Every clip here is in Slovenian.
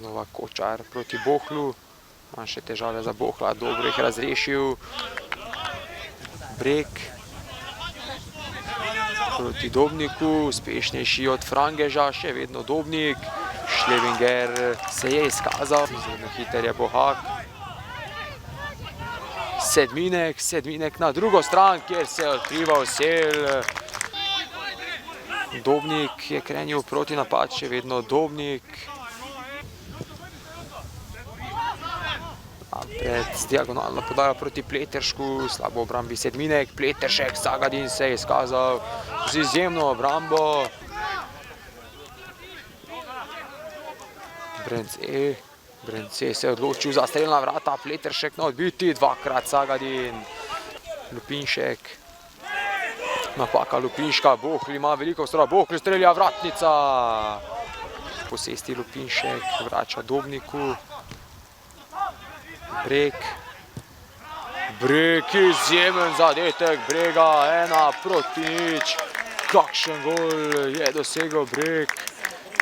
Znova Kočar proti Bohlu. Manjše težave za Bohla, dobro jih razrešil. Breg proti Dobniku, uspešnejši od Frangeža, še vedno Dobnik. Šlevinger se je izkazal, izredno hiter je Bohak. Sedminek na drugo stran, kjer se je odkrival Sel. Dobnik je krenil proti napad, še vedno Dobnik. Pred diagonalno podajo proti Pleteršku, slabo obrambi Sedminek. Pleteršek, Sagadin se je izkazal z izjemno obrambo. Brence se je odločil za strelna vrata, Pleteršek na odbiti, dvakrat Sagadin. Lupinšek, napaka Lupinška, Bohl ima veliko prostora, Bohl strelja, vratnica. Posesti Lupinšek, vrača Dobniku. Breg, izjemen zadetek Brega, 1-0. Kakšen gol je dosegel Breg.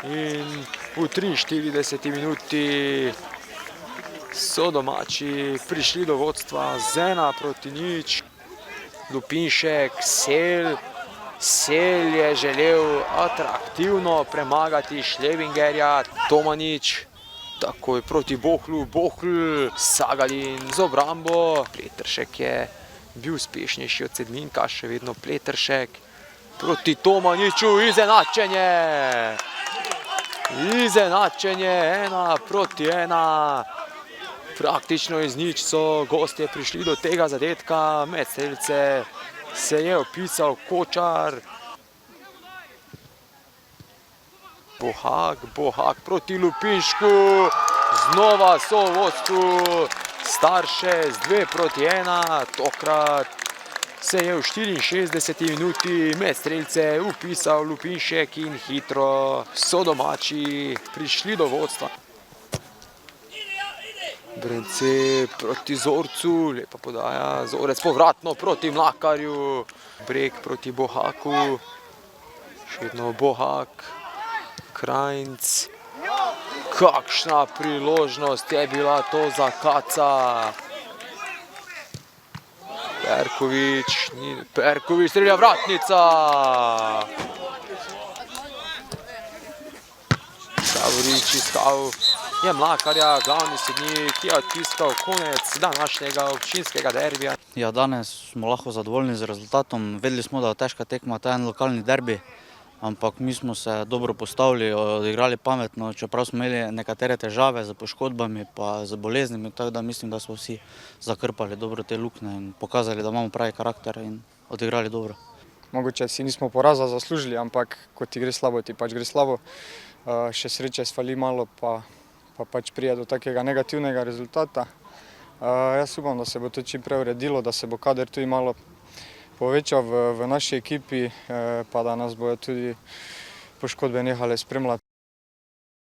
In v 43 minuti so domači prišli do vodstva z 1-0. Lupinšek, Sel je želel atraktivno premagati Šlevingerja. Tomanič takoj proti Bohlu, Bohl, Sagadin z obrambo. Pleteršek je bil uspešnejši od Sedminka, še vedno Pleteršek. Proti Tomaniču, izenačenje! Izenačenje, 1-1. Praktično iz nič so gostje prišli do tega zadetka. Med strelce se je vpisal Kočar. Bohak proti Lupinšku. Znova so v vodstvu Starše z 2-1. Tokrat se je v 64 minuti med strelce vpisal Lupinšek in hitro so domači prišli do vodstva. Brence proti Zorcu, lepa podaja, Zorec povratno proti Mlakarju. Breg proti Bohaku, še vedno Bohak, Krajnc. Kakšna priložnost je bila to za Kaca. Perkovič strelja, vratnica. Savorič iskal je Mlakarja, glavni sodnik je odtiskal konec današnjega občinskega derbija. Ja, danes smo lahko zadovoljni z rezultatom. Vedeli smo, da je težka tekma, to je en lokalni derbi, ampak mi smo se dobro postavili, odigrali pametno, čeprav smo imeli nekatere težave z poškodbami pa z boleznimi, tako da mislim, da smo vsi zakrpali dobro te luknje in pokazali, da imamo pravi karakter in odigrali dobro. Mogoče si nismo poraza zaslužili, ampak ko ti gre slabo, ti pač gre slabo. Še sreče sfali malo, pa pač prije do takega negativnega rezultata. Jaz upam, da se bo to čim prej uredilo, da se bo kader tudi malo povečal v naši ekipi, pa da nas bojo tudi poškodbe nehale spremljati.